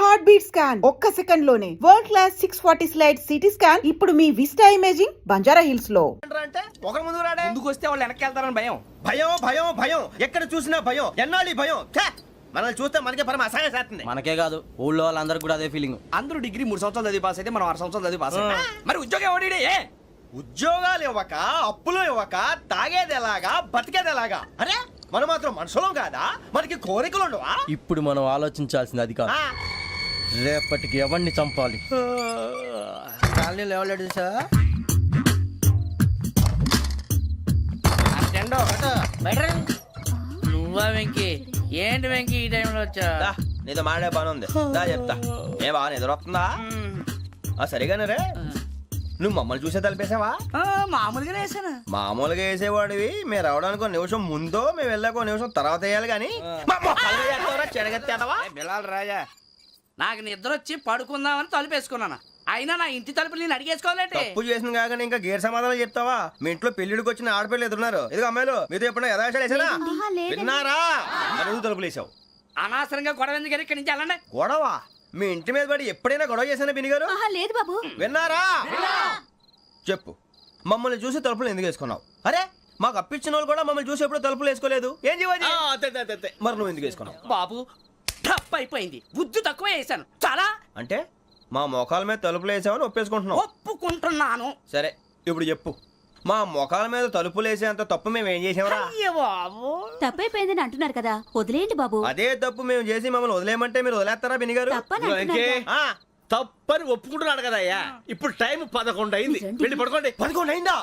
Heart beat scan ఒక్క second లోనే world class 640 slide CT scan ఇప్పుడు మీ విస్టా ఇమేజింగ్ బంజారా హిల్స్ లో. అంటే ఒకరి ముందు రాడే ముందుకు వస్తే వాళ్ళు వెనక్కి వెళ్తారని భయం. భయం భయం భయం ఎక్కడ చూసినా భయం. ఎన్నాళ్ళు ఈ భయం? మనల్ని చూస్తే మనకే పరమ అసహాయం చేస్తుంది. మనకే కాదు ఊళ్ళో వాళ్ళందరూ కూడా అదే ఫీలింగ్. అందరూ డిగ్రీ 3 సంవత్సరాలు చదివి పాస్ అయితే మనం 6 సంవత్సరాలు చదివి పాస్ మరి ఉద్యోగం ఎవడి? ఉద్యోగాలు ఇవ్వక, అప్పులు ఇవ్వక, తాగేది ఎలాగా, బతికేది ఎలాగా? అరే మనం మాత్రం మనుషులం కాదా? మనకి కోరికలు ఉండవా? ఇప్పుడు మనం ఆలోచించాల్సింది అది కాదు, రేపటికి ఎవరిని చంపాలి. కాలనీలో ఎవరు సార్? నువ్వా వెంకీ? ఏంటి వెంకీ ఈ టైంలో వచ్చా? నీతో మాడే పని ఉంది, దా చెప్తా. ఏ బాగా నిద్రొస్తుందా? సరిగానే రే. నువ్వు మమ్మల్ని చూసే తలిపేసావా? మామూలుగానే వేసాను. మామూలుగా వేసేవాడివి. మేము రావడానికి ఒక నిమిషం ముందో మేము వెళ్ళాక ఒక నిమిషం తర్వాత వేయాలి కానీ బిలాల్ రాజా, నాకు నిద్ర వచ్చి పడుకుందామని తలుపు వేసుకున్నాను. అయినా నా ఇంటి తలుపులు నేను అడిగేసుకోవాలంటే తప్పు చేసిన కాక ఇంకా గేర్ సమాధానం చెప్తావా? మీ ఇంట్లో పెళ్లిడికి వచ్చిన ఆడపిల్లలు ఎదురున్నారు. ఇదిగో అమ్మాయిలు మీతో ఎప్పుడైనా యథాశాలు వేసానా? విన్నారా? అడుగు తలుపులు వేసావు. అనవసరంగా గొడవ ఎందుకు ఇక్కడి నుంచి వెళ్ళండి. గొడవ? మీ ఇంటి మీద పడి ఎప్పుడైనా గొడవ చేశానా బిని గారు? లేదు బాబు. విన్నారా? చెప్పు, మమ్మల్ని చూసి తలుపులు ఎందుకు వేసుకున్నావు? అరే మాకు అప్పించిన వాళ్ళు కూడా మమ్మల్ని చూసి ఎప్పుడు తలుపులు వేసుకోలేదు. ఏం చేయాలి? మరి నువ్వు ఎందుకు వేసుకున్నావు? బాబు టప్ అయిపోయింది, బుద్ధి తక్కువ వేసాను చాలా. అంటే మా మోకాల మీద తలుపులు వేసామని ఒప్పేసుకుంటున్నావు? ఒప్పుకుంటున్నాను. సరే ఇప్పుడు చెప్పు, మా మొఖాల మీద తలుపులు వేసేంత తప్పు మేము ఏం చేసామరా? బాబు తప్పైపోయిందని అంటున్నారు కదా, వదిలేయండి బాబు. అదే తప్పు మేము చేసి మమ్మల్ని వదిలేయమంటే మీరు వదిలేస్తారా బిని గారు? తప్పని అంటున్నారు కదా. తప్పని ఒప్పుకుంటున్నాడు కదా అయ్యా. ఇప్పుడు టైం 11 అయింది, వెళ్ళి పడుకోండి. 11 అయిందా?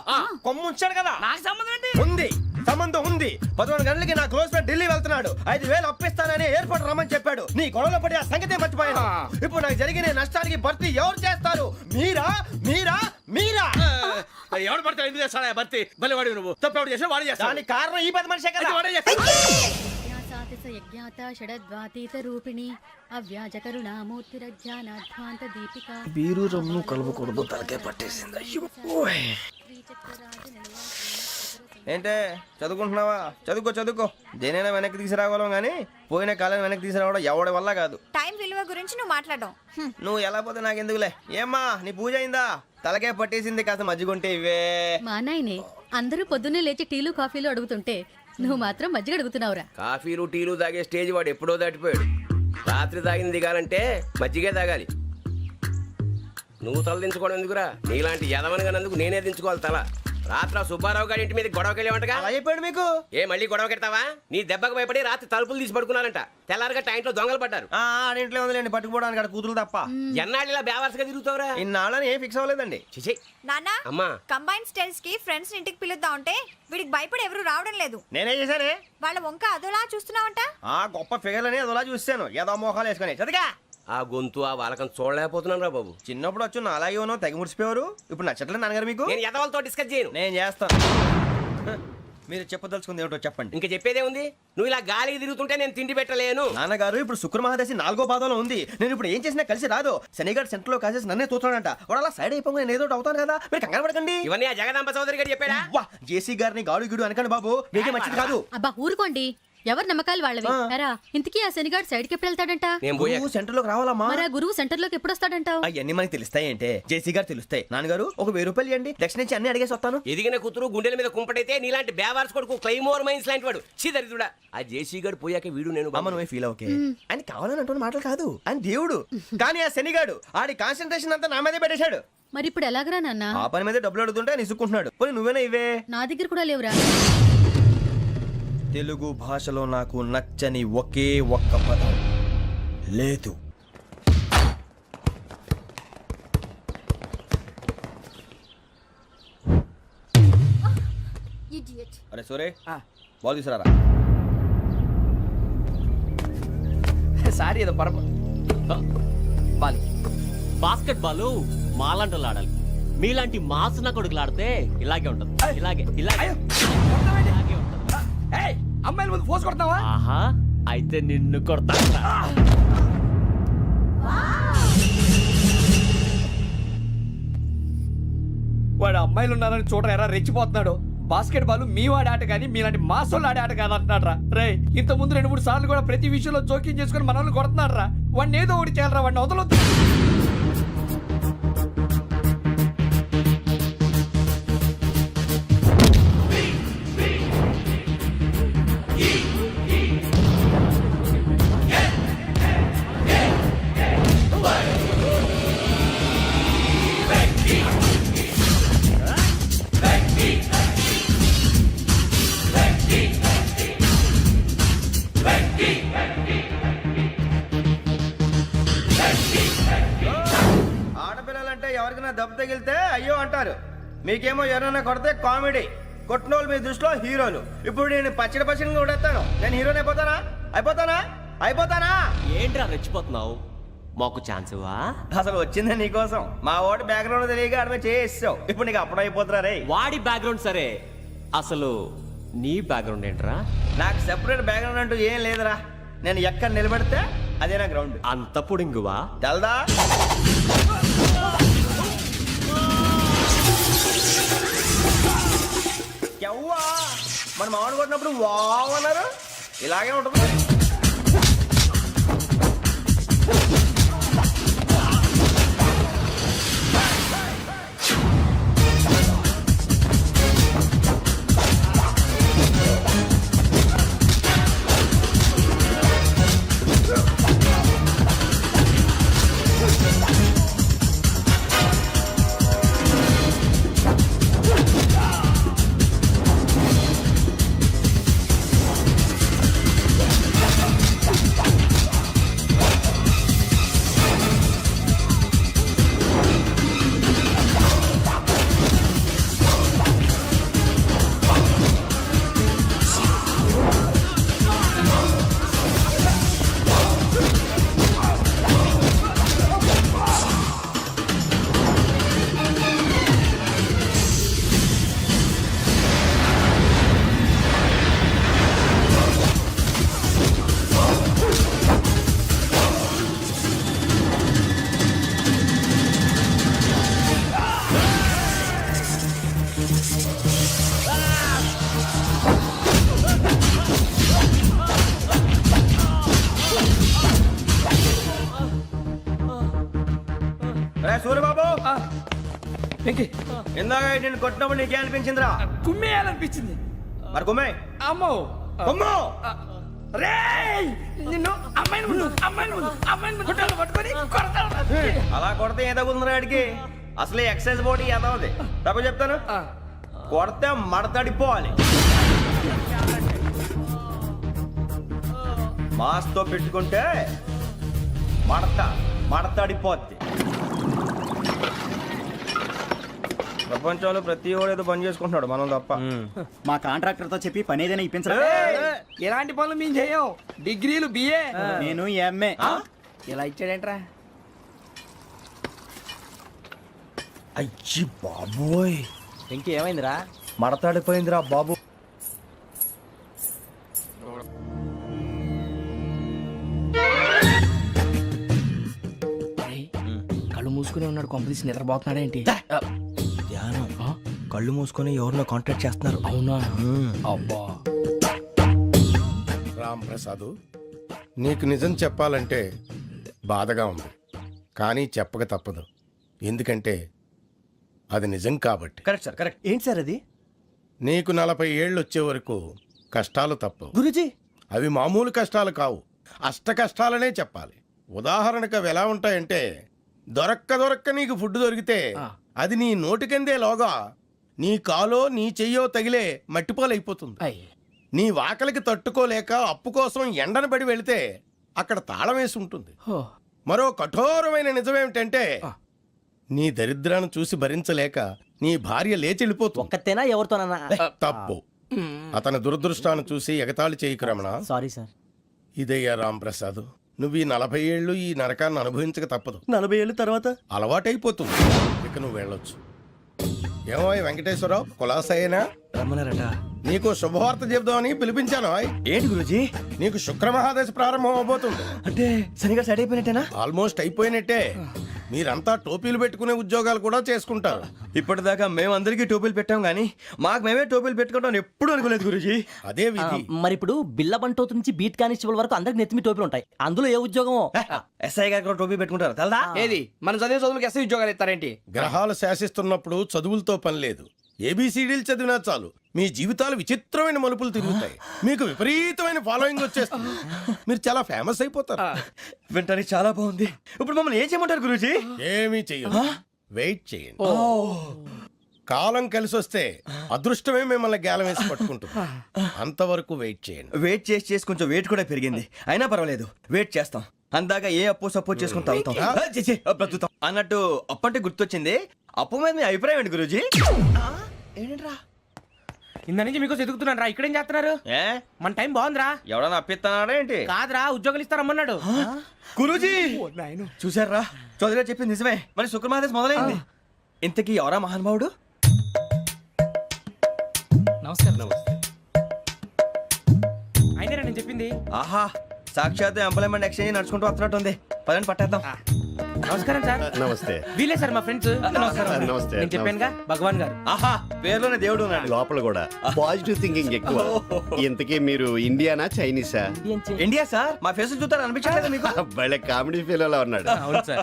కొమ్ము ఉంచాడు కదా. నాకు సంబంధం ఏంటి? ఉంది, సంబంధం ఉంది. 11 గంటలకి నా క్లోజ్ ఫ్రెండ్ ఢిల్లీ వెళ్తున్నాడు. 5,000 అప్పిస్తానని ఎయిర్పోర్ట్ రమ్మని చెప్పాడు. నీ గొడవలో పడి ఆ సంగతే మర్చిపోయాను. ఇప్పుడు నాకు జరిగిన నష్టానికి భర్తీ ఎవరు చేస్తారు? మీరా మీరా మీరా? ఎవడు పడితే ఎందుకు చేస్తాడా భర్తీ? మళ్ళీ వాడి నువ్వు తప్పు ఎవడు చేసినా వాడు చేస్తాడు. దానికి కారణం ఈ 10 మనిషే కదా. వాడే చేస్తాడు. బీరు రమ్ము కలవకూడదు, తలకే పట్టేసింది. ఏంటే చదువుకుంటున్నావా? చదువుకో చదువుకో. దేనైనా వెనక్కి తీసుకురావాలం కానీ పోయిన కాలం వెనక్కి తీసుకురావడం ఎవడి వల్ల కాదు. టైం విలువ గురించి నువ్వు మాట్లాడడం. నువ్వు ఎలా పోతే నాకు ఎందుకులే. ఏమ్మా నీ పూజ అయిందా? తలకే పట్టేసింది, కాస్త మజ్జిగుంటే ఇవే. మా నాయనే అందరూ పొద్దున్నే లేచి టీలు కాఫీలు అడుగుతుంటే నువ్వు మాత్రం మజ్జిగ అడుగుతున్నావురా. కాఫీలు టీలు తాగే స్టేజ్ వాడు ఎప్పుడో దాటిపోయాడు. రాత్రి తాగింది దిగాలంటే మజ్జిగే తాగాలి. నువ్వు తల దించుకోవడం ఎందుకురా? నీలాంటి యదవనగానందుకు నేనే దించుకోవాలి తల. రాత్రి సుబ్బారావు గారి ఇంటి మీద గొడవకి వెళ్ళేవంటగా. అలా చెప్పాడు మీకు? ఏ మళ్ళీ గొడవ కెడతావా? నీ దెబ్బకు భయపడి రాత్రి తలుపులు తీసి పడుకున్నారంట. తెల్లారగా టైంట్లో దొంగలు పడ్డారు. ఆడింట్లో ఉందిలేండి, పట్టుకుపోవడానికి అక్కడ కూతురు తప్ప. ఎన్నాళ్ళు ఇలా బేవర్సగా తిరుగుతావురా? ఇన్నాళ్ళని ఏం ఫిక్స్ అవ్వలేదండి. చిచి నాన్న, అమ్మా, కంబైన్ స్టైల్స్ కి ఫ్రెండ్స్ ఇంటికి పిలుద్దాం అంటే వీడికి భయపడి ఎవరు రావడం లేదు. నేనే చేశానే. వాళ్ళ వంక అదోలా చూస్తున్నావంట. గొప్ప ఫిగర్లని అదోలా చూస్తాను. ఏదో మోహాలు వేసుకొని చదిగా. ఆ గొంతు ఆ వాలకం చూడలేకపోతున్నాను రా బాబు. చిన్నప్పుడు వచ్చి నా అలాగే ఉన్నావు, తెగ ముడిచిపోయారు. ఇప్పుడు నచ్చట్లేదు నాన్నగారు మీకు? నేను యదవలతో డిస్కస్ చేయను. నేను చేస్తాను. మీరు చెప్పదలుచుకుంది ఏమిటో చెప్పండి. ఇంకా చెప్పేదే ఉంది. నువ్వు ఇలా గాలికి తిరుగుతుంటే నేను తిండి పెట్టలేను. నాన్నగారు ఇప్పుడు శుక్ర మహాదశి 4వ పాదంలో ఉంది. నేను ఇప్పుడు ఏం చేసినా కలిసి రాదు. శనిగారు సెంటర్ లో కాసేసి నన్నే చూస్తున్నాడంట. వాడు అలా సైడ్ అయిపోయి నేను ఏదో అవుతాను కదా, మీరు కంగారు పడకండి. ఇవన్నీ ఆ జగదాంబ చౌదరి గారు చెప్పాడా? జేసీ గారిని గాడు గిడు అనకండి బాబు, మీకే మంచిది కాదు. అబ్బా ఊరుకోండి, ఎవరి నమ్మకాలు వాళ్ళవి. ఇంతకీ ఆ శనిగాడు సైడ్ కి ఎప్పుడు వెళ్తాడంట? నువ్వు సెంటర్ లోకి రావాలమ్మా. మరి ఆ గురువు సెంటర్ లోకి ఎప్పుడు వస్తాడంటావు? అవన్నీ మనకి తెలుస్తాయి అంటే జేసీ గారు తెలుస్తాయి. నాన్నగారు ఒక 1000 రూపాయలు ఇవ్వండి, దక్షిణ నుంచి అన్ని అడిగేసి వస్తాను. ఎదిగిన కూతురు గుండెల మీద కుంపటైతే నీలాంటి బేవార్స్ కొడుకు క్లైమోర్ మైన్స్ లాంటి వాడు చీదరిదుడా. ఆ జేసీ గారు పోయాక వీడు నేను అమ్మ నువ్వే ఫీల్ ఓకే. ఆయన కావాలని అంటున్న మాటలు కాదు, ఆయన దేవుడు. కానీ ఆ శనిగాడు ఆడి కాన్సన్ట్రేషన్ అంతా నా మీదే పెట్టేశాడు. మరి ఇప్పుడు ఎలాగరా నాన్న? ఆ పని మీద డబ్బులు అడుగుతుంటే ఆయన ఇసుక్కుంటున్నాడు. పోనీ నువ్వేనా ఇవే? నా దగ్గర కూడా లేవురా. తెలుగు భాషలో నాకు నచ్చని ఒకే ఒక్క పదం లేదు. అరే సోరే, బాల్ తీసుకురారా. సారీ ఏదో పరమ బాలి. బాస్కెట్ బాల్ మాలాంటి ఆడాలి. మీలాంటి మాసన కొడుకులు ఆడితే ఇలాగే ఉంటది. ఇలాగే ఇలాగే అమ్మాయిల ముందు ఫోర్స్ కొడతావా? ఆహా, అయితే నిన్ను కొడతా. వాడు అమ్మాయిలు ఉన్నారని చూడరా ఎరా రెచ్చిపోతున్నాడు. బాస్కెట్ బాల్ మీ వాడే ఆట కానీ మీలాంటి మాసోళ్ళు ఆడే ఆట కాదు అంటున్నాడు రా. రే ఇంత ముందు 2-3 సార్లు కూడా ప్రతి విషయంలో జోక్యం చేసుకుని మన వాళ్ళు కొడుతున్నాడు రా. వాడిని ఏదో ఒకటి చేయాలరా, వాడిని వదలొద్దు. ఆడపిల్లలంటే ఎవరికైనా దెబ్బ తగిలితే అయ్యో అంటారు, మీకేమో ఎవరైనా కొడితే కామెడీ. కొట్టినోళ్ళు మీ దృష్టిలో హీరోలు. ఇప్పుడు నేను పచ్చడి కొడేస్తాను, నేను హీరోని అయిపోతానా? ఏంట్రా రెచ్చిపోతున్నావు? మాకు ఛాన్స్ ఇవ్వా? అసలు వచ్చిందే నీకోసం. మా ఓటు బ్యాక్గ్రౌండ్ తెలియక ఆడమే చేసావు. ఇప్పుడు నీకు అప్పుడు అయిపోతున్నా రే. వాడి బ్యాక్గ్రౌండ్ సరే, అసలు నీ బ్యాక్గ్రౌండ్ ఏంట్రా? నాకు సెపరేట్ బ్యాక్గ్రౌండ్ అంటూ ఏం లేదురా. నేను ఎక్కడ నిలబెడితే అదే నా గ్రౌండ్. అంత పుడింగువా? తెల్దా? ఎవ్వా మన మామిడి కొట్టినప్పుడు వావ్ అన్నారు, ఇలాగే ఉంటుంది. సూర్యబాబు, ఇందాక నేను కొట్టినప్పుడు నీకే అనిపించిందిరా? కుమ్మేయాలనిపించింది. మరి కుమ్మే. అమ్మో కుమ్ము. రేయ్ నిన్ను అమ్మాయిని గుడ్డలు పట్టుకొని కొడతాను. అలా కొడితే ఏ తగ్గుతుందిరా ఆడికి? అసలే ఎక్సైజ్ బాడీ ఏదవుది. తప్పు చెప్తాను, కొడితే మడతడిపోవాలి. మాస్తో పెట్టుకుంటే మడతడిపోద్ది. ప్రపంచంలో ప్రతి ఓడు ఏదో పని చేసుకుంటున్నాడు, మనం తప్ప. మా కాంట్రాక్టర్ తో చెప్పి పని ఏదైనా ఇప్పించరా? ఎలాంటి పనులు మేము చేయం. డిగ్రీలు బిఏ, నేను ఎంఏ. ఇలా ఇచ్చాడేంట్రా? అయ్యి బాబోయ్, ఇంకేమైందిరా? మడతాడిపోయిందిరా బాబు. కళ్ళు మూసుకుని ఉన్నాడు, కొంపదీసి నిద్రపోతున్నాడేంటి? ధ్యానం. కళ్ళు మూసుకొని ఎవరినో కాంటాక్ట్ చేస్తున్నారు. అవునా? అబ్బా. రామ్ ప్రసాద్, నీకు నిజం చెప్పాలంటే బాధగా ఉంది, కానీ చెప్పక తప్పదు. ఎందుకంటే అది నిజం కాబట్టి. Correct sir, correct. ఏంటి సార్ అది? నీకు 40 ఏళ్ళు వచ్చే వరకు కష్టాలు తప్పవు గురుజీ. అవి మామూలు కష్టాలు కావు, అష్ట కష్టాలనే చెప్పాలి. ఉదాహరణకు అవి ఎలా ఉంటాయంటే, దొరక్క నీకు ఫుడ్ దొరికితే అది నీ నోటికందే లోగా నీ కాలో నీ చెయ్యో తగిలే మట్టిపాలైపోతుంది. నీ వాకలికి తట్టుకోలేక అప్పు కోసం ఎండను పడి వెళితే అక్కడ తాళం వేసి ఉంటుంది. మరో కఠోరమైన నిజమేమిటంటే, నీ దరిద్రాన్ని చూసి భరించలేక నీ భార్య లేచి వెళ్ళిపోతుంది. ఒక్కతేనా ఎవరితోనన్నా? తప్పు. అతని దురదృష్టాన్ని చూసి ఎగతాళి చేయకు రమణ. Sorry sir. ఇదయ్యా రాంప్రసాద్, నువ్వు ఈ 40 ఏళ్ళు ఈ నరకాన్ని అనుభవించక తప్పదు. 40 ఏళ్ళ తర్వాత అలవాటైపోతుంది. ఇక నువ్వు వెళ్ళొచ్చు. ఏమో వెంకటేశ్వరరావు, కులాసైనా రమ్మన్నారట. నీకు శుభవార్త చెబుదామని పిలిపించాను. ఏంటి గురుజీ? నీకు శుక్ర మహాదశ ప్రారంభం అవబోతుంది. అంటే శనిగా సెట్ అయిపోయినట్టేనా? ఆల్మోస్ట్ అయిపోయినట్టే. మీరంతా టోపీలు పెట్టుకునే ఉద్యోగాలు కూడా చేసుకుంటారు. ఇప్పటిదాకా మేమందరికీ టోపీలు పెట్టాం కానీ మాకు మేమే టోపీలు పెట్టుకుంటాం ఎప్పుడు అనుకోలేదు గురూజీ. అదే విధి. మరి ఇప్పుడు బిల్ల బంటోతు నుంచి బీట్ కానిస్టేబుల్ వరకు అందరికి నెత్తిమి టోపీలు ఉంటాయి. అందులో ఏ ఉద్యోగం? ఎస్ఐ గారు కూడా టోపీ పెట్టుకుంటారు తెలదా? ఏది మన చదివే చదువులకు ఎస్ఐ ఉద్యోగాలు ఇస్తారేంటి? గ్రహాలు శాసిస్తున్నప్పుడు చదువులతో పని లేదు. ఏబిసిడీలు చదివినా చాలు మీ జీవితాలు విచిత్రమైన మలుపులు తిరుగుతాయి. మీకు విపరీతమైన ఫాలోయింగ్ వచ్చేస్తుంది. మీరు చాలా ఫేమస్ అయిపోతారు. వింటానికి చాలా బాగుంది. ఇప్పుడు మమ్మల్ని ఏం చేయమంటారు గురూజీ? ఏమీ చెయ్యదు. వెయిట్ చేయండి. కాలం కలిసి వస్తే అదృష్టమే మిమ్మల్ని గేలం వేసి పట్టుకుంటుంది. అంతవరకు వెయిట్ చేయండి. వెయిట్ చేసి కొంచెం వెయిట్ కూడా పెరిగింది. అయినా పర్వాలేదు, వెయిట్ చేస్తాం. అందాక ఏ అప్పు సపోర్ట్ చేసుకుని తాగుతాం, బ్రతుకుతాం అన్నట్టు. అప్పు అంటే గుర్తొచ్చింది. అప్పు మీద మీ అభిప్రాయం ఏంటి గురూజీ? ఏంటరా ఇంత నుంచి మీకు ఎదుగుతున్నాను రా. ఇక్కడేం చేస్తున్నారు? ఏ మన టైం బాగుందిరా. ఎవడన్నా అప్పిస్తున్నాడా ఏంటి? కాదురా, ఉద్యోగాలు ఇస్తారమ్మన్నాడు. గురూజీ చూసారా, చౌదరిగా చెప్పింది నిజమే. మరి శుక్రమాదేశ్ మొదలైంది. ఇంతకీ ఎవరా మహానుభావుడు? నమస్కారం. అయినా నేను చెప్పింది. ఆహా, సాక్షాత్ ఎంప్లాయ్మెంట్ ఎక్స్చేంజ్ నడుచుకుంటూ వస్తున్నట్టు ఉంది. పదండి పట్టేద్దాం. నమస్కారం సార్. నమస్తే. వీలే సార్ మా ఫ్రెండ్స్. నమస్తే. నేను చెప్పానుగా, భగవాన్ గారు. ఆహా, పేర్లోనే దేవుడు ఉన్నాడు. లోపల కూడా పాజిటివ్ థింకింగ్ ఎక్కువ. ఇంతకీ మీరు ఇండియానా చైనీసా? India sir. మా ఫేస్ చూస్తారు అనిపించలేదు మీకు? వాళ్ళ కామెడీ ఫీల్ ఉన్నాడు.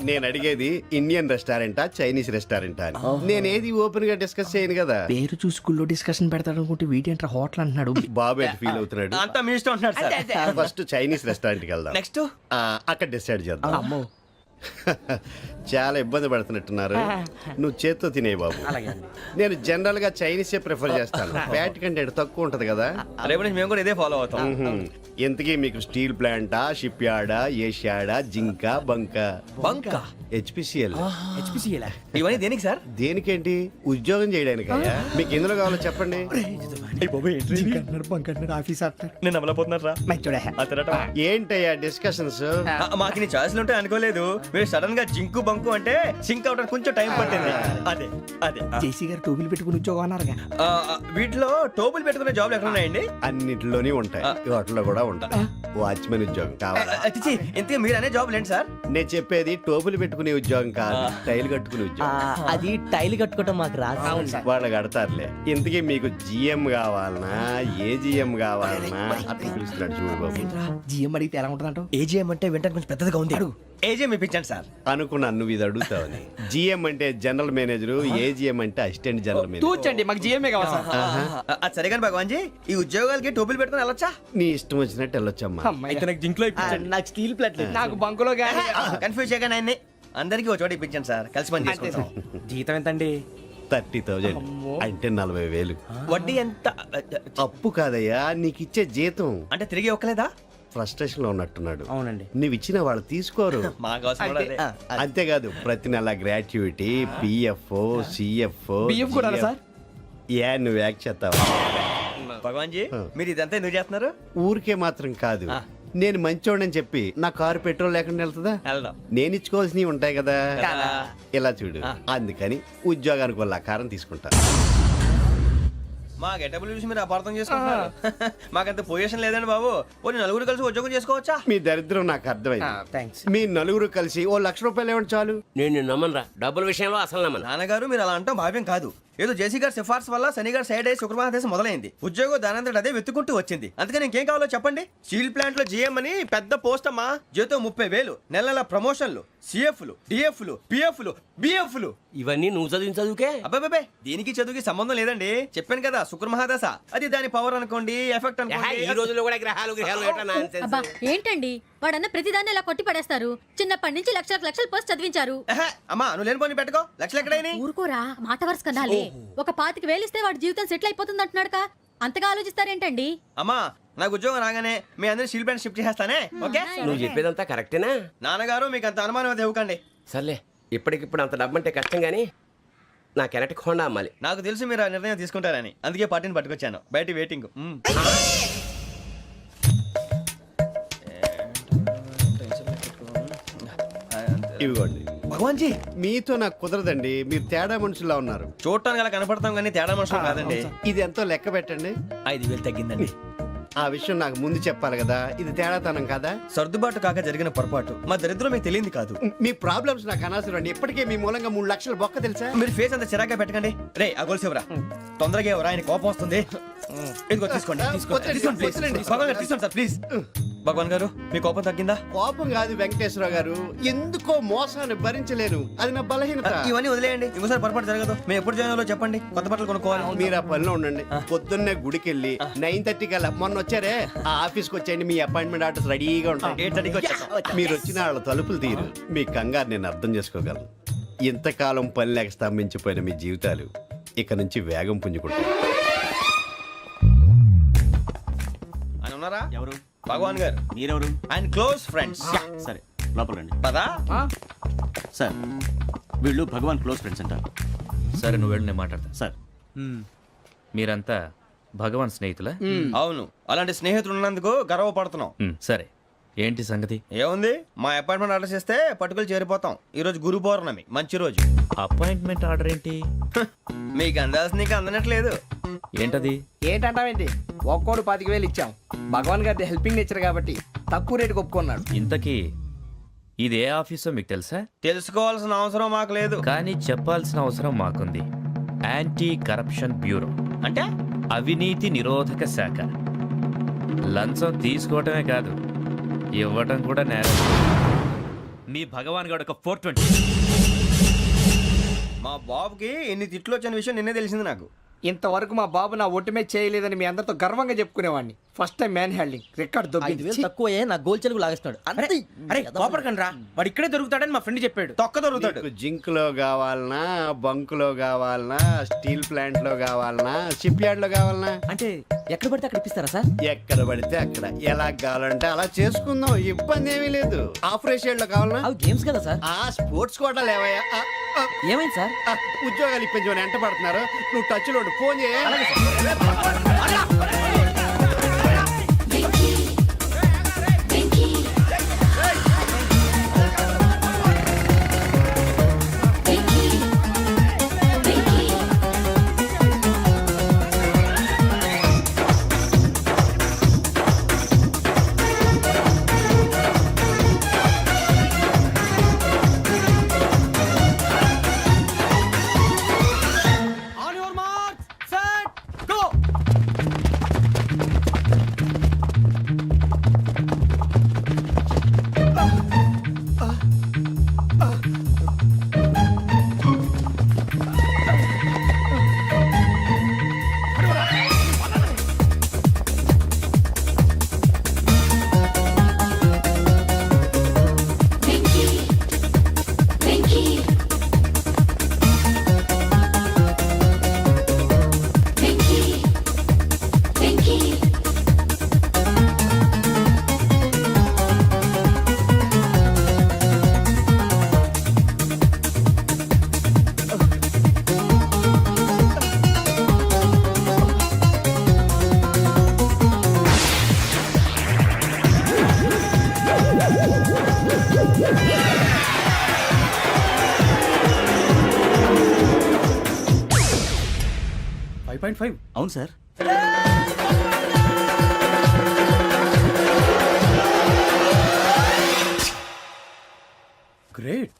నేను అడిగేది ఇండియన్ రెస్టారెంటా చైనీస్ రెస్టారెంటా అని. నేనేది ఓపెన్ గా డిస్కస్ చేయను కదా. పేరు చూసి స్కూల్లో డిస్కషన్ పెడతాడు అనుకుంటే వీటేంట్రా హోటల్ అంటున్నాడు. బాబు ఎట్ ఫీల్ అవుతున్నాడు. అంతా మీ ఇష్టం ఉంటున్నాడు సార్. ఫస్ట్ చైనీస్ రెస్టారెంట్ కి వెళ్దాం. నెక్స్ట్ అక్కడ డిసైడ్ చేద్దాం. చాలా ఇబ్బంది పడుతున్నట్టున్నారు. నువ్వు చేత్తో తినే బాబు. నేను జనరల్ గా చైనీసే ప్రిఫర్ చేస్తాను. ఫ్యాట్ కంటెంట్ తక్కువ ఉంటది కదా. రేపు నుంచి మేము కూడా ఇదే ఫాలో అవుతాం. ఎంతకీ మీకు స్టీల్ ప్లాంటా, షిప్ యార్డా, ఏషియాడా, జింక, బంకా? బంకా, హెచ్పిసిఎల్. ఇవన్నీ దేనికి సార్? దేనికేంటి? ఉద్యోగం చేయడానికి. మీకు ఎందులో కావాలో చెప్పండి. నేను అమలపోతున్నారా? ఏంటయ్యా డిస్కషన్స్? మాకు నీ ఛాయిస్లు ఉంటాయి అనుకోలేదు. మీరు సడన్ గా జింకు బంకు అంటే సింక్ అవడానికి కొంచెం టైం పట్టింది. అదే అదే జేసీ గారు టోపీలు పెట్టుకుని ఉద్యోగం అన్నారుగా. వీటిలో టోపులు పెట్టుకునే జాబ్లు ఎక్కడ ఉన్నాయండి? అన్నిటిలోనే ఉంటాయి, వాటిలో కూడా ఉంటాయి. వాచ్మెన్ ఉద్యోగం కావాలా? ఇంతకీ మీరు అనే జాబ్ లేండి సార్? నేను చెప్పేది టోపులు పెట్టుకునే ఉద్యోగం కాదు, టైల్ కట్టుకునే ఉద్యోగం. అది టైల్ కట్టుకోవటం మాకు రాదు. వాళ్ళు కడతారులే. ఇంతకీ మీకు జిఎం కావాలనా, ఏ జిఎం కావాలనా? అట్లా పిలుస్తున్నాడు చూడు బాబు. జిఎం అడిగితే ఎలా ఉంటుందంట? ఏజీఎం అంటే వింటానికి కొంచెం పెద్దదిగా ఉంది. ఏజీఎం ఇప్పించండి సార్. అనుకున్నాను నువ్వు ఇది అడుగుతావని. జిఎం అంటే జనరల్ మేనేజర్, ఏజిఎం అంటే అసిస్టెంట్ జనరల్ మేనేజర్. తూచండి, మాకు జిఎంఏ కావాలి సార్. అది సరే కానీ భగవాన్ జీ, ఈ ఉద్యోగాలకి టోపులు పెట్టుకుని వెళ్ళొచ్చా? నీ ఇష్టం వచ్చినట్టు వెళ్ళొచ్చమ్మా. అయితే నాకు జింక్లో నాకు స్టీల్ ప్లేట్ నాకు బంకులో గానీ. కన్ఫ్యూజ్ చేయగానే ఆయన్ని అందరికీ ఒక చోట ఇప్పించండి సార్. కలిసి పని చేసుకుంటాం. జీతం ఎంతండి? 30,000 అంటే 40,000. వడ్డీ ఎంత? అప్పు కాదయ్యా, నీకు ఇచ్చే జీతం. అంటే తిరిగి ఒక్కలేదా? ఫ్రస్ట్రేషన్ లో ఉన్నట్టున్నాడు. అవునండి. నువ్వు ఇచ్చిన వాళ్ళు తీసుకోరు. మాకు అవసరం కూడా అదే. అంతేకాదు ప్రతి నెల గ్రాట్యుటీ, పిఎఫ్, సిఎఫ్. బియ్యం కూడా సార్? ఏ నువ్వు యాక్ట్ చేస్తావా? భగవాన్ జీ, మీరు ఇదంతా ఎందుకు చేస్తున్నారు? ఊరికే మాత్రం కాదు, నేను మంచోడని చెప్పి నా కారు పెట్రోల్ లేకుండా వెళ్తుందా? వెళ్దాం. నేను ఇచ్చుకోవాల్సినవి ఉంటాయి కదా. కదా. ఇలా చూడు, అందుకని ఉద్యోగానికి వాళ్ళ ఆకారం తీసుకుంటా. మా గెటబుల్ చూసి మీరు అపార్థం చేసుకుంటున్నారు. మాకంత పొజిషన్ లేదండి బాబు. ఓ నలుగురు కలిసి ఉద్యోగం చేసుకోవచ్చా? మీ దరిద్రం నాకు అర్థమైంది. థ్యాంక్స్. మీ నలుగురు కలిసి ఓ ₹1,00,000 ఇవ్వండి చాలు. నేను నమ్మనరా, డబ్బుల విషయంలో అసలు నమ్మను. నాన్నగారు మీరు అలా అంటాం భావ్యం కాదు. ఏదో జేసీ గారి సిఫార్సు వల్ల శని గారు సైడ్ అయ్యి శుక్రమహాదేశం మొదలైంది. ఉద్యోగం దానంతటి అదే వెతుకుంటూ వచ్చింది. అందుకని ఇంకేం కావాలో చెప్పండి. స్టీల్ ప్లాంట్ లో జీఎం అని పెద్ద పోస్ట్ అమ్మా. జీతం 30,000, నెల నెల ప్రమోషన్లు, సిఎఫ్లు, డిఎఫ్లు, పిఎఫ్లు, బిఎఫ్లు. ఇవన్నీ నువ్వు చదివిన చదువుకే? అబ్బాబే, దీనికి చదువుకి సంబంధం లేదండి. చెప్పాను కదా, శుక్రమహాదశ. అది దాని పవర్ అనుకోండి, ఎఫెక్ట్ ఈ అనుకోండి. రోజుల్లో కూడా గ్రహాలు ఏటా nonsense? అబ్బా ఏంటండి వాడన్న ప్రతిదాన్ని ఇలా కొట్టి పడేస్తారు. చిన్నప్పటి నుంచి లక్షల పోస్ట్ చదివించారు. అమ్మా నువ్వు లేని పోనీ పెట్టుకో. లక్షలు ఎక్కడైనా ఊరుకోరా, మాట వరుస కదాలే. ఒక 25,000 ఇస్తే వాడి జీవితం సెటిల్ అయిపోతుంది అంటున్నాడుగా. అంతగా ఆలోచిస్తారేంటండి? అమ్మా నాకు ఉద్యోగం రాగానే మీ అందరూ స్టీల్ ప్లాంట్ షిఫ్ట్ చేస్తానే. ఓకే? నువ్వు చెప్పేదంతా కరెక్టేనా? నాన్నగారు మీకు అంత అనుమానం అది ఇవ్వకండి. సర్లే, ఇప్పటికిప్పుడు అంత డబ్బు అంటే కష్టం కానీ నా కెనటిక్ హోండా అమ్మాలి. నాకు తెలుసు మీరు ఆ నిర్ణయం తీసుకుంటారని, అందుకే పార్టీని పట్టుకొచ్చాను. బయట వెయిటింగ్. ఇవ్వండి. భగవాన్ జీ, మీతో నాకు కుదరదండి, మీరు తేడా మనుషుల్లా ఉన్నారు. చూడటానికి అలా కనపడతాం కానీ తేడా మనుషులు కాదండి. ఇది ఎంతో లెక్క పెట్టండి. 5,000 తగ్గిందండి. ఆ విషయం నాకు ముందు చెప్పాలి కదా, ఇది తేడాతనం కదా. సర్దుబాటు కాక జరిగిన పొరపాటు మా దరిద్రం మీకు తెలియంది కాదు. మీ ప్రాబ్లమ్స్ నాకు అనవసరం అండి. ఇప్పటికే మీ మూలంగా 3 లక్షలు బొక్క తెలుసా. మీరు ఫేస్ అంత చిరాగ్గా పెట్టకండి. రే ఆ గొలుసు ఎవరా? తొందరగా ఎవరా? ఆయన కోపం వస్తుంది. ఇదిగో తీసుకోండి. తీసుకోండి ప్లీజ్. భగవాన్ గారు తీసుకోండి సార్ ప్లీజ్. భగవాన్ గారు మీ కోపం తగ్గిందా? కోపం కాదు వెంకటేశ్వరరావు గారు, ఎందుకో మోసాన్ని భరించలేను, అది నా బలహీనత. ఇవన్నీ వదిలేయండి, ఇంకోసారి పొరపాటు జరగదు. మేము ఎప్పుడు జాయిన్ అవ్వాలో చెప్పండి, కొత్త బట్టలు కొనుక్కోవాలి. మీరు ఆ పనిలో ఉండండి. పొద్దున్నే గుడికి వెళ్ళి 9:30 కల్లా, మొన్న వచ్చారే ఆ ఆఫీస్కి వచ్చేయండి, మీ అపాయింట్మెంట్ ఆర్డర్స్ రెడీగా ఉంటాయి. 8:30కి వచ్చేస్తాం. మీరు వచ్చిన వాళ్ళ తలుపులు తీరు. మీ కంగారు నేను అర్థం చేసుకోగలను. ఇంతకాలం పని లేక స్తంభించిపోయిన మీ జీవితాలు ఇక నుంచి వేగం పుంజుకుంటాయి. ఆయన ఉన్నారా? ఎవరు? భగవాన్ గారు. మీరెవరు? ఆయన క్లోజ్ ఫ్రెండ్స్. సరే లోపల రండి. పదా? సార్ వీళ్ళు భగవాన్ క్లోజ్ ఫ్రెండ్స్ అంటారు. సరే నువ్వు వెళ్ళి నేను మాట్లాడతా. సార్ మీరంతా భగవాన్ స్నేహితులా? అవును, అలాంటి స్నేహితులు ఉన్నందుకు గర్వపడుతున్నాం. సరే ఏంటి సంగతి? ఏముంది, మా అపాయింట్మెంట్ ఆర్డర్ చేస్తే పట్టుకులు చేరిపోతాం. ఈ రోజు గురు పౌర్ణమి, మంచి రోజు. అపాయింట్మెంట్ ఆర్డర్ ఏంటి? మీకు అందాల్సిన నీకు అందనట్లేదు. ఏంటది? ఏంటంటావేంటి? ఒక్కోడు 25,000 ఇచ్చాం. భగవాన్ గారి హెల్పింగ్ నేచర్ కాబట్టి తక్కువ రేటుకి ఒప్పుకున్నాడు. ఇంతకీ ఇది ఏ ఆఫీసో మీకు తెలుసా? తెలుసుకోవాల్సిన అవసరం మాకు లేదు, కానీ చెప్పాల్సిన అవసరం మాకుంది. యాంటీ కరప్షన్ బ్యూరో అంటే అవినీతి నిరోధక శాఖ. లంచం తీసుకోవటమే కాదు, ఇవ్వటం కూడా నేరం. మీ భగవాన్ గారు ఒక 420. మా బాబుకి ఎన్ని తిట్లు వచ్చిన విషయం నిన్నే తెలిసింది నాకు. ఇంతవరకు మా బాబు నా ఒట్టుమే చేయలేదని మీ అందరితో గర్వంగా చెప్పుకునేవాడిని. First time man handing record దొబ్బింది. తక్కువే నా గోల్ చెలుగు లాగేస్తున్నాడు. అరే కోపడకండి రా, వాడు ఇక్కడే దొరుకుతాడని మా ఫ్రెండ్ చెప్పాడు. తొక్క దొరుకుతాడు. మీకు జింక్ లో కావాలనా, బంక్ లో కావాలనా, స్టీల్ ప్లాంట్ లో కావాలనా, షిప్ యార్డ్ లో కావాలనా? అంటే ఎక్కడ పడితే అక్కడ ఇప్పిస్తారా సార్? ఎక్కడ పడితే అక్కడ, ఎలా కావాలంటే అలా చేసుకుందాం, ఇబ్బంది ఏమీ లేదు. ఆపరేషన్ లో కావాలనా? అవి గేమ్స్ కదా సార్. ఆ స్పోర్ట్స్ కోటా లేవయ్యా. ఏమైంది సార్? ఉద్యోగాలు ఇప్పించమని ఎంట పడుతున్నారు. నువ్వు టచ్ లో ఫోన్ చేయ. అవును సార్. గ్రేట్.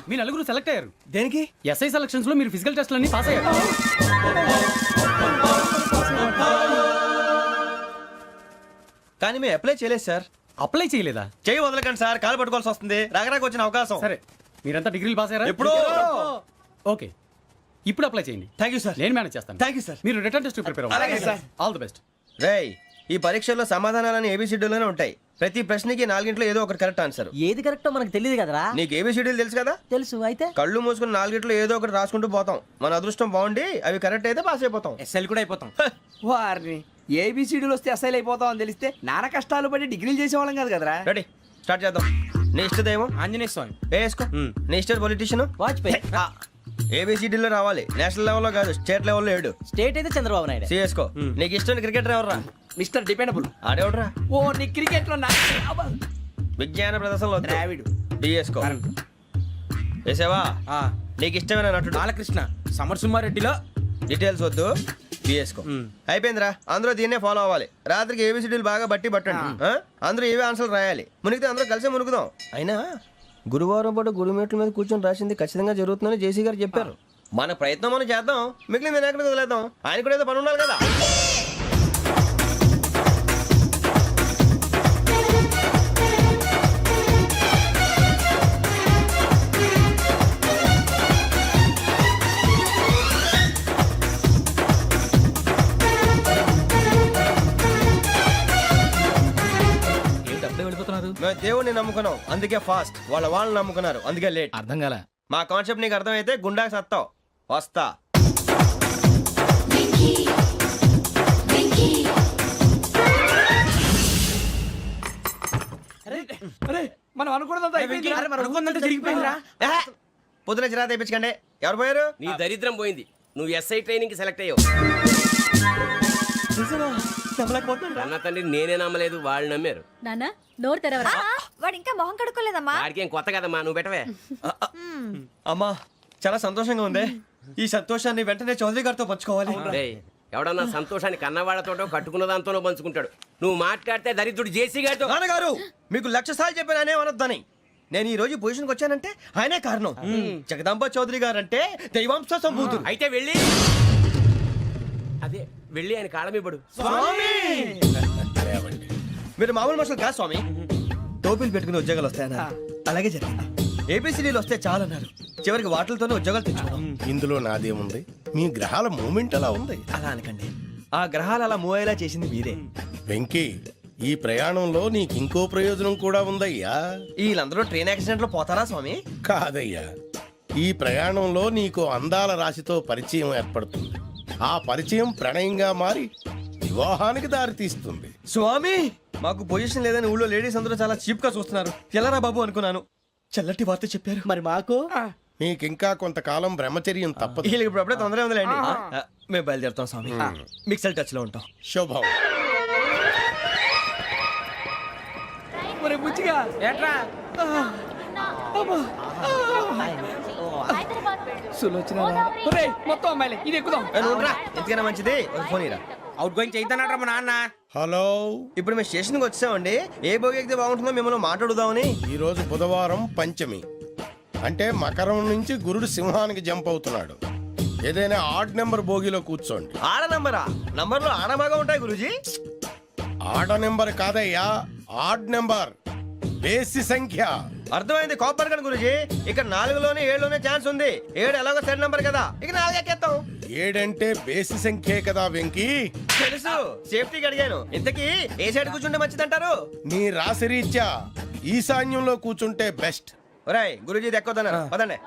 మీ నలుగురు సెలెక్ట్ అయ్యారు. దేనికి? ఎస్ఐ సెలక్షన్స్ లో మీరు ఫిజికల్ టెస్ట్ అన్ని పాస్ అయ్యారు. కానీ మేము అప్లై చేయలేదు సార్. అప్లై చేయలేదా? చేయి వదలకండి సార్, కాలు పట్టుకోవాల్సి వస్తుంది. రాగరాకు వచ్చిన అవకాశం. సరే మీరంతా డిగ్రీలు పాస్ అయ్యారా? ఎప్పుడో. ఓకే, ఇప్పుడు అప్లై చేయండి. Thank you sir. నేను మేనేజ్ చేస్తాను. Thank you sir. మీరు రిటర్న్ టెస్ట్ ప్రిపేర్ అలాగే అవ్వండి. సార్. All the best. రేయ్, ఈ పరీక్షల్లో సమాధానాలని ఏబిసిడ్యూల్లోనే ఉంటాయి. ప్రతి ప్రశ్నకి 4 ఏదో ఒకటి కరెక్ట్ ఆన్సర్. ఏది కరెక్టో మనకు తెలియదు కదరా. నీకు ఏబిసిడ్యూల్ తెలుసు కదా? తెలుసు. అయితే కళ్ళు మూసుకుని 4 ఏదో ఒకటి రాసుకుంటూ పోతాం. మన అదృష్టం బాగుండి అవి కరెక్ట్ అయితే పాస్ అయిపోతాం. ఎస్ఎల్ కూడా అయిపోతాం. వారిని ఏబిసిడీలు వస్తే ఎస్ఐలు అయిపోతాం అని తెలిస్తే నాన్న కష్టాలు పడి డిగ్రీలు చేసేవాళ్ళం కాదు కదరా. రెడీ, స్టార్ట్ చేద్దాం. నీ ఇష్టదేమో ఆంజనేయ స్వామి. వేసుకో. నీ ఇష్ట పొలిటీషియన్ వాజ్పేయి. ఏబిసిడీలో రావాలి, నేషనల్ లెవెల్లో కాదు, స్టేట్ లెవెల్లో 7. స్టేట్ అయితే చంద్రబాబు నాయుడు. సిఎస్కో. నీకు ఇష్టం క్రికెటర్ ఎవర్రా? Mister dependable. ఆడేవడరా? ఓ నీ క్రికెట్ లో విజ్ఞాన ప్రదర్శనలో ద్రావిడు డిఎస్కో వేసావా నీకు ఇష్టమైన నటుడు బాలకృష్ణ సమర్సుమారెడ్డిలో డీటెయిల్స్ వద్దు బిఎస్కో అయిపోయిందిరా అందరూ దీన్నే ఫాలో అవ్వాలి రాత్రికి ఏబిసిడీలు బాగా బట్టి పట్టండి అందరూ ఏవే ఆన్సర్లు రాయాలి మునిగితే అందరూ కలిసి మునుగుదాం అయినా గురువారం పాటు గురుమేట్ల మీద కూర్చొని రాసింది ఖచ్చితంగా జరుగుతుందని జేసీ గారు చెప్పారు మన ప్రయత్నం మనం చేద్దాం మిగిలింది నేను ఎక్కడికి వదిలేద్దాం ఆయన కూడా ఏదో పని ఉండాలి కదా వెళ్ళిపోతున్నారు మేము దేవుడిని నమ్ముకున్నాం అందుకే ఫాస్ట్ వాళ్ళని నమ్ముకున్నారు అందుకే లేట్ అర్థం కాలే మా కాన్సెప్ట్ నీకు అర్థమైతే గుండాకి సత్తావు వస్తా మనం అనుకున్నదంతా అయిపోయింది. జరిగిపోయిందిరా పొద్దున చిరా తెప్పించకండి ఎవరు పోయారు నీ దరిద్రం పోయింది నువ్వు ఎస్ఐ ట్రైనింగ్ సెలెక్ట్ అయ్యావు అన్న తండ్రి నేనే నమ్మలేదు వాళ్ళు నమ్మారు నాన్న నోరు తెరవరా వాడు ఇంకా మొహం కడుక్కోలేదమ్మా. వాడికి ఏం కొత్త కదమ్మా నువ్వు పెట్టవే అమ్మా చాలా సంతోషంగా ఉంది ఈ సంతోషాన్ని వెంటనే చౌదరి గారితో పంచుకోవాలి రేయ్, ఎవడన్నా సంతోషాన్ని కన్నవాళ్లతోటో కట్టుకున్న దాంతోనో పంచుకుంటాడు నువ్వు మాట్లాడితే దరిద్రుడు జేసీ గారితో నాన్నగారు మీకు 1,00,000 సార్లు చెప్పాను అనే అనొద్దని నేను ఈ రోజు పొజిషన్కి వచ్చానంటే ఆయనే కారణం జగదాంబ చౌదరి గారు అంటే దైవాంశ సంభూతుడు అయితే వెళ్ళి అదే వెళ్ళి ఆయన కాళ్ళమివ్వడు మీరు మామూలు మనుషులు కాదు స్వామి టోపీలు పెట్టుకుని ఉద్యోగాలు వస్తాయన్నారు అలాగే జరిగింది ఏబిసిడీలు వస్తే చాలన్నారు చివరికి వాటిలతోనే ఉద్యోగాలు తెచ్చుకున్నాం ఇందులో నాదేముంది మీ గ్రహాల మూమెంట్ అలా ఉంది. అలా అనకండి ఆ గ్రహాలు అలా మూవ్ అయ్యేలా చేసింది మీరే వెంకీ ఈ ప్రయాణంలో నీకు ఇంకో ప్రయోజనం కూడా ఉందయ్యా. వీళ్ళందరూ ట్రైన్ యాక్సిడెంట్ లో పోతారా స్వామి కాదయ్యా, ఈ ప్రయాణంలో నీకు అందాల రాశితో పరిచయం ఏర్పడుతుంది. ఆ పరిచయం ప్రణయంగా మారి వివాహానికి దారితీస్తుంది. స్వామి మాకు పొజిషన్ లేదని ఊళ్ళో లేడీస్ అందరూ చాలా చీప్ గా చూస్తున్నారు ఎలారా బాబు అనుకున్నాను చల్లటి వార్త చెప్పారు మరి మాకు నీకింకా కొంతకాలం బ్రహ్మచర్యం తప్పదు. వీళ్ళకి ఇప్పుడు అప్పుడే తొందరగా ఉందిలేండి మేము బయలుదేరుతాం స్వామి మిక్సల్ టచ్ లో ఉంటాం శుభం. మరి బుచ్చిగా ఏట్రా సులోచన ఒరేయ్, మొత్తం అమ్మాయిలే ఇది ఎక్కుదాం ఎందుకైనా మంచిది ఒక ఫోన్ ఇరా అవుట్ గోయింగ్ చేద్దానట్రా మా నాన్న. హలో, ఇప్పుడు మేము స్టేషన్కి వచ్చామండి ఏ బోగి ఎక్కితే బాగుంటుందో మిమ్మల్ని మాట్లాడుదామని ఈరోజు బుధవారం పంచమి అంటే మకరం నుంచి గురుడు సింహానికి జంప్ అవుతున్నాడు. ఏదైనా ఆడ్ నెంబర్ బోగిలో కూర్చోండి. ఆడ నంబరా నంబర్లో ఆడ బాగా ఉంటాయి గురూజీ ఆడ నెంబర్ కాదయ్యా, ఆడ్ నెంబర్ బేసి సంఖ్య. అర్థమైంది కాపర్ కానీ గురూజీ ఇక్కడ 4లోనే 7లోనే ఛాన్స్ ఉంది 7 ఎలాగో సెడ్ నంబర్ కదా ఇక 4 ఎక్కేస్తాం. 7 అంటే బేసి సంఖ్యే కదా వెంకీ. తెలుసు సేఫ్టీకి అడిగాను ఇంతకీ ఏ సైడ్ కూర్చుంటే మంచిదంటారు నీ రాశి రీత్యా ఈశాన్యంలో కూర్చుంటే బెస్ట్. ఒరాయ్ గురూజీ దెక్కొద్దన్నారు పదండి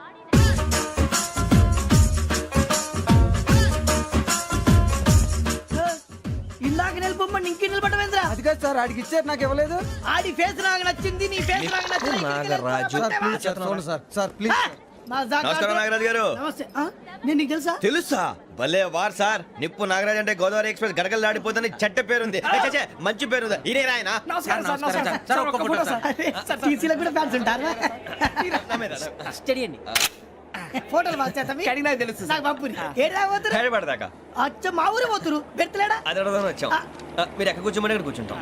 ఇందాక నిలబొమ్మని ఇంకే నిలబడమేంద్రా అది కాదు సార్, ఆడికి ఇచ్చారు నాకు ఇవ్వలేదు. ఆడి ఫేస్ నాకు నచ్చింది నీ ఫేస్ నాకు నచ్చింది నాగరాజు సార్ ప్లీజ్. నమస్కారం నాగరాజు గారు నమస్తే నేను నీకు తెలుసా తెలుసా భలే వార్ సార్ నిప్పు నాగరాజ్ అంటే గోదావరి ఎక్స్ప్రెస్ గడగలు దాడిపోతుంది చెట్ట పేరుంది ఛే, మంచి పేరుంది ఇదే ఆయన నమస్కారం సార్ నమస్కారం సార్ ఒక్క ఫోటో సార్ టీసీలో కూడా ఫ్యాన్స్ ఉంటారా స్టడీ అండి ఫోటోలు మార్చేస్తాం అడిగినా తెలుసు నాకు పంపుని ఏడా పోతురు హైదరాబాద్దాకా అచ్చ మా ఊరు పోతురు పెడతలేడా అది అడగదామని వచ్చాం మీరు ఎక్కడ కూర్చోమని అక్కడ కూర్చుంటాం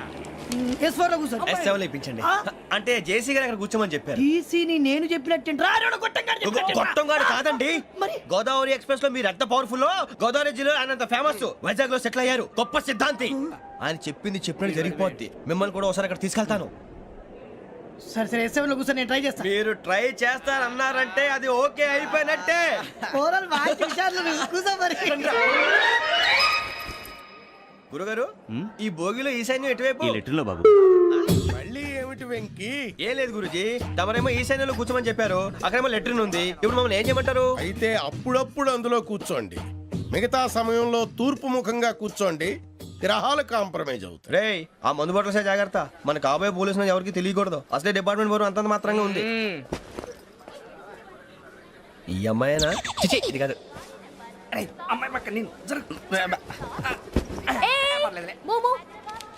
S4 లో కూర్చో S7 లో ఇప్పించండి అంటే జేసీ గారు అక్కడ కూర్చోమని చెప్పారు టీసీని నేను చెప్పినట్టు గొట్టం గారు కాదండి మరి? గోదావరి ఎక్స్ప్రెస్ లో మీరు ఎంత పవర్ఫుల్ గోదావరి జిల్లా ఆయన అంత ఫేమస్ వైజాగ్ లో సెటిల్ అయ్యారు గొప్ప సిద్ధాంతి ఆయన చెప్పింది చెప్పినట్టు జరిగిపోద్ది మిమ్మల్ని కూడా ఒకసారి అక్కడ తీసుకెళ్తాను సరే సరే S7 లో కూర్చొని నేను ట్రై చేస్తాను మీరు ట్రై చేస్తారన్నారంటే అది ఓకే అయిపోయినట్టే ఓవరాల్ మంచి విషయాలు కూర్చో మరి గురుగారు ఈ భోగిలో ఈశాన్యం ఎటువైపు బాబు మళ్ళీ ఏమిటి వెంకీ? ఏం లేదు గురుజీ తమరేమో ఈశాన్యంలో కూర్చోమని చెప్పారు అక్కడేమో లెట్రిన్ ఉంది ఇప్పుడు మమ్మల్ని ఏం చేయమంటారు అయితే అప్పుడప్పుడు అందులో కూర్చోండి, మిగతా సమయంలో తూర్పు ముఖంగా కూర్చోండి. గ్రహాలు కాంప్రమైజ్ అవుతాయి. రేయ్ ఆ మందు బాటలసే జాగ్రత్త మన కాబోయే పోలీసులు ఎవరికి తెలియకూడదు అసలే డిపార్ట్మెంట్ బోరు అంతంత మాత్రంగా ఉంది ఈ అమ్మాయినా చిచి ఇది కాదు అమ్మాయి పక్క నేను momo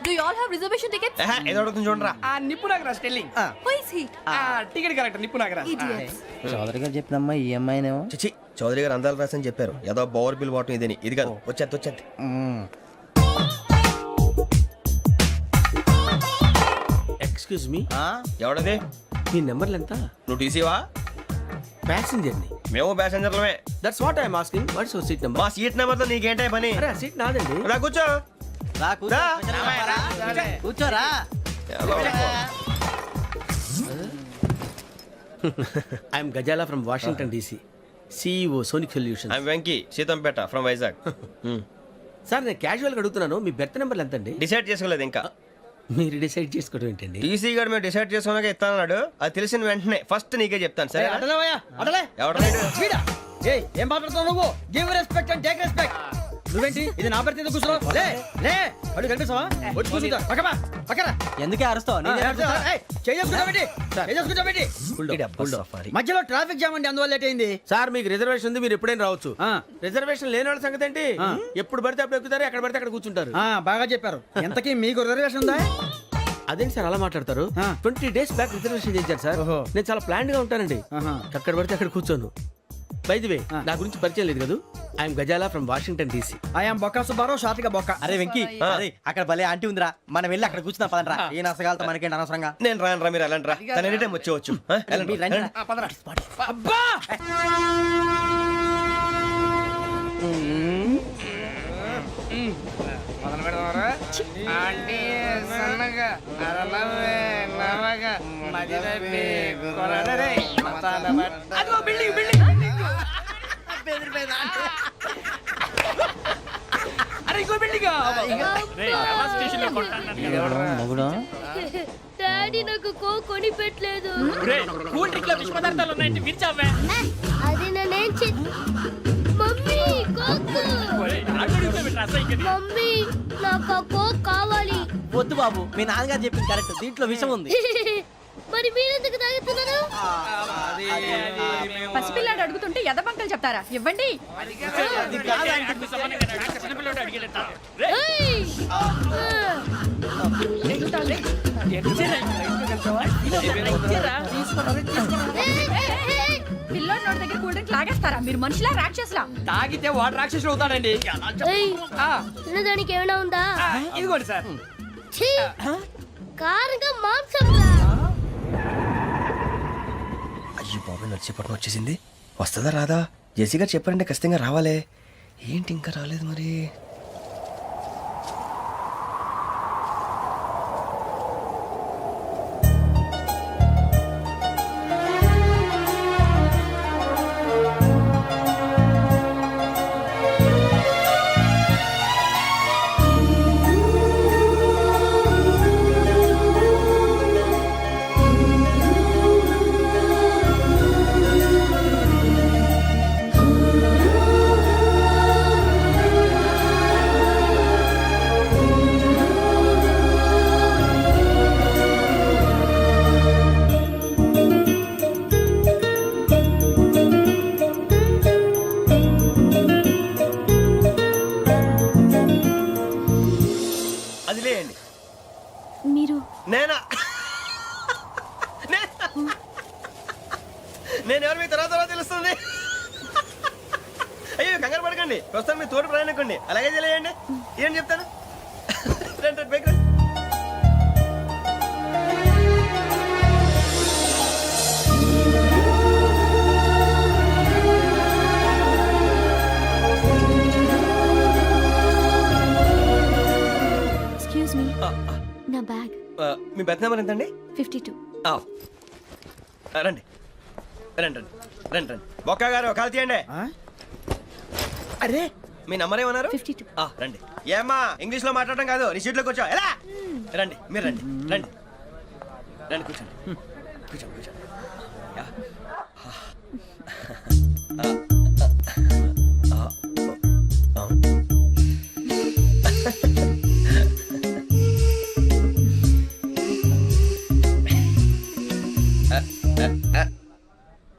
Do you all have reservation tickets? ఏదో అడుగుతుంది చూడరా. ఆ నిప్పు Nagaraj telling Who is he? Ticket correct నిప్పు నాగరాజ్ Idiots. చౌదరి గారు చెప్పినమ్మా ఈ అమ్మాయినేమో. చిచి చౌదరి గారు అందాలు రాసని చెప్పారు. ఏదో బోర్ బిల్ వాటం ఇదని. ఇది కాదు, వచ్చేది. Excuse me, ఎవడది? మీ నెంబర్లు ఎంత? నువ్వు టీసీవా? ప్యాసింజర్ ని. మేము ప్యాసెంజర్లమే. That's what I'm asking. What's your seat number? మా సీట్ నెంబర్ తో నీకేంటే పని? అరే సీట్ నాదండి. రా కూర్చో. రా. కూర్చోరా. I'm Gazala from Washington DC, CEO Sonic Solution. I'm Venky, Seethampeta from Vizag. Sir నేను క్యాజువల్గా అడుగుతున్నాను, మీ బెర్త్ నెంబర్లు ఎంత అండి? డిసైడ్ చేసుకోలేదు ఇంకా. మీరు డిసైడ్ చేసుకోవడం ఏంటండి? టీసీ గారు మేము డిసైడ్ చేసుకున్నాక ఇస్తానన్నాడు. అది తెలిసిన వెంటనే ఫస్ట్ నీకే చెప్తాను. సరే ఎవడ ఏం మాట్లాడుతున్నావు నువ్వు? Give respect and take respect. నువ్వేంటి ఇది నా పరిస్థితి కూర్చున్నావు? లే లే అడుగు కనిపిస్తావా? వచ్చి కూర్చుంటా. పక్కన ఎందుకే అరుస్తావు? మధ్యలో ట్రాఫిక్ జామ్ అండి, అందువల్ల లేట్ అయింది. సార్ మీకు రిజర్వేషన్ ఉంది, మీరు ఎప్పుడైనా రావచ్చు. రిజర్వేషన్ లేని వాళ్ళ సంగతి ఏంటి? ఎప్పుడు పడితే అప్పుడు ఎక్కుతారు, ఎక్కడ పడితే అక్కడ కూర్చుంటారు. బాగా చెప్పారు. ఎంతకీ మీకు రిజర్వేషన్ ఉందా? అదేంటి సార్ అలా మాట్లాడతారు? 20 days బ్యాక్ రిజర్వేషన్ చేశారు సార్. నేను చాలా ప్లాన్డ్ గా ఉంటానండి. అక్కడ పడితే అక్కడ కూర్చోను. బై ది వే, నా గురించి పరిచయం లేదు కదా. I'm Gazala from Washington DC. I'm Bokka Subbarao, షార్ట్గా బొక్క. అరే వెంకీ, అరే అక్కడ భలే ఆంటీ ఉందిరా, మనం వెళ్ళి అక్కడ కూర్చున్నా పదనరా. ఏ నసగాలతో మనకేంటి అనవసరంగా. నేను రాను రా, మీరు వెళ్ళండి రా. తన ఎనీ టైం వచ్చేవచ్చు. అబ్బా డాడీ నాకు కొని పెట్టలేదు. కూల్ డ్రింక్ లో విష పదార్థాలు ఉన్నాయంటే విరిచావే. అది నేనేం మమ్మీ కోక్. మమ్మీ నాకు ఆ కోక్ కావాలి. వద్దు బాబు, మీ నాన్నగారు చెప్పింది కరెక్ట్, దీంట్లో విషయం ఉంది. మరి మీరెందుకు తాగుతున్నారు? పసిపిల్లాడు అడుగుతుంటే ఎదబంకలు చెప్తారా? ఇవ్వండి. ఏయ్! పిల్లోడి నోటి దగ్గర కూల్ డ్రింక్ లాగేస్తారా? మీరు మనుషులా రాక్షసులా? తాగితే వాడు రాక్షసుడు అవుతాడండి. ఏయ్! తినడానికి ఏమైనా ఉందా? ఇదిగోండి సార్. ఛీ! కారంగా మాంసం. అయ్యో బాబు, నడిచిపట్నం వచ్చేసింది. వస్తుందా రాదా? జేసీ గారు చెప్పారంటే ఖచ్చితంగా రావాలే. ఏంటి ఇంకా రాలేదు మరి? అది లేండి. మీరు నేనా? నేను ఎవరు మీ తర్వాత తెలుస్తుంది. అయ్యో కంగారు పడకండి, ప్రస్తుతం మీ తోటి ప్రయాణకండి. అలాగే తెలియండి. ఏం చెప్తాను. రండి రండి, బైక్ రండి. ఎక్స్క్యూజ్ మీ, నా బ్యాగ్. మీ బెత్ నెంబర్ ఎంతండి? 52. రండి రండి రండి రండి రండి. బొక్క గారు కాల్ తీయండి. అరే మీ నంబర్ ఏమన్నారు? 52. రండి. ఏమ్మా ఇంగ్లీష్ లో మాట్లాడడం కాదు, నీ సీట్లో కూర్చో. ఎలా రండి, మీరు రండి రండి రండి, కూర్చోండి కూర్చోండి కూర్చోండి.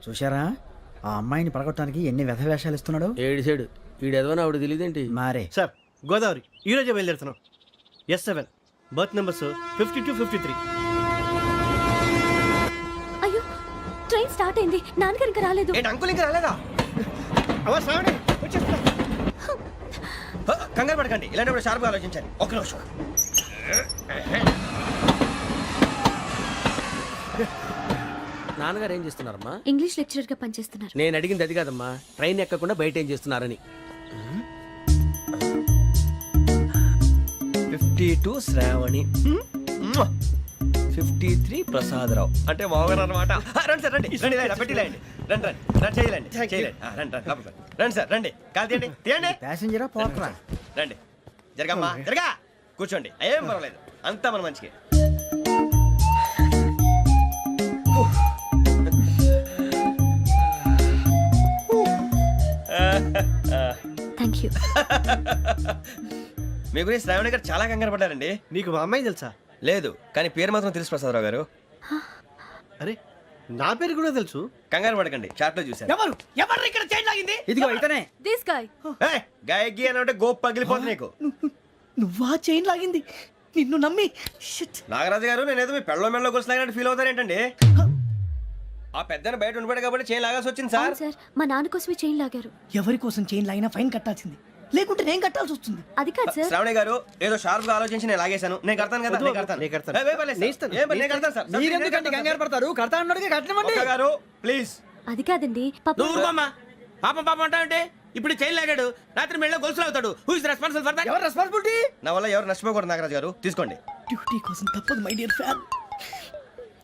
చూశారా ఆ అమ్మాయిని పడగొట్టడానికి ఎన్ని వ్యధ వేషాలు ఇస్తున్నాడు? ఏడు సైడు ఈడు ఎదవని ఆవిడ తెలియదేంటి? మారే సార్ గోదావరి ఈరోజే బయలుదేరుతున్నాం. S7 berth numbers 52-53. అయ్యో ట్రైన్ స్టార్ట్ అయింది, నాన్నగారు ఇంకా రాలేదు. ఏంటి అంకుల్ ఇంకా రాలేదా? అవ్వ శ్రావణి వచ్చేస్తున్నా. కంగారు పడకండి, ఇలాంటప్పుడు షార్ప్గా ఆలోచించండి. ఒక్క నిమిషం. నాన్నగారు ఏం చేస్తున్నారమ్మా? ఇంగ్లీష్ లెక్చరర్ గా పనిచేస్తున్నారు. నేను అడిగింది అది కాదమ్మా, ట్రైన్ ఎక్కకుండా బయట ఏం చేస్తున్నారని. 52 శ్రావణి, 53 ప్రసాదరావు అంటే మామగారు అనమాట. రండి సార్, రండి రండి, ఇలా పెట్టి లేండి. రండి రండి రండి, చేయలేండి చేయలేండి. రండి రండి లోపలికి రండి. రండి సార్, రండి, కాలు తీయండి తీయండి. ప్యాసింజరా పోట్రా? రండి, జరగమ్మా జరగా, కూర్చోండి, ఏం పర్వాలేదు, అంతా మన మంచికి. Thank you. మీ గురించి శ్రావణి గారు చాలా కంగారు పడ్డారండి. నీకు మా అమ్మాయి తెలుసా? లేదు, కానీ పేరు మాత్రం తెలుసు ప్రసాదరావు గారు. అరే నా పేరు కూడా తెలుసు. కంగారు పడకండి, చాట్లో చూశాను. ఎవరు ఎవరు ఇక్కడ చైన్ లాగింది? ఇదిగో ఇతనే. This guy. ఏయ్, గాయకి అని అంటే గోప్ పగిలిపోతుంది నీకు. నువ్వా చైన్ లాగింది? నిన్ను నమ్మి షిట్. నాగరాజు గారు, నేనేదో మీ పెళ్ళ మెళ్ళ గురిసిలాగినట్టు ఫీల్ అవుతారేంటండి? ఆ పెద్దని బయట ఉండిపోయాడు కాబట్టి చేయి లాగాల్సి వచ్చింది సార్. సార్ మా నాన్న కోసమే చైన్ లాగారు. ఎవరి కోసం చైన్ లాగినా ఫైన్ కట్టాల్సింది, లేకుంటే నేను కట్టాల్సి వస్తుంది. అది కాదు సార్. శ్రావణి గారు, ఏదో షార్ప్ గా ఆలోచించి నేను లాగేశాను. నేను కడతాను కదా, నేను కడతాను. నేను కడతాను. ఏయ్, పర్లేదు సార్. ఏం పర్లేదు, నేను కడతాను సార్. మీరెందుకంటే కంగారు పడతారు? కడతా అన్నాడుగా, కట్టమండి. ఒక్క గారు ప్లీజ్. అది కాదండి పాప. నువ్వు ఊరుకోమ్మా. పాపం పాపం అంటావంటే ఇప్పుడు చైన్ లాగాడు, రాత్రి మెళ్ళ గొలుసులు అవుతాడు. Who is responsible for that? ఎవరు రెస్పాన్సిబిలిటీ? నా వల్ల ఎవరు నష్టపోకూడదు నాగరాజు గారు, తీసుకోండి. డ్యూటీ కోసం తప్పదు మై డియర్ ఫ్యాన్,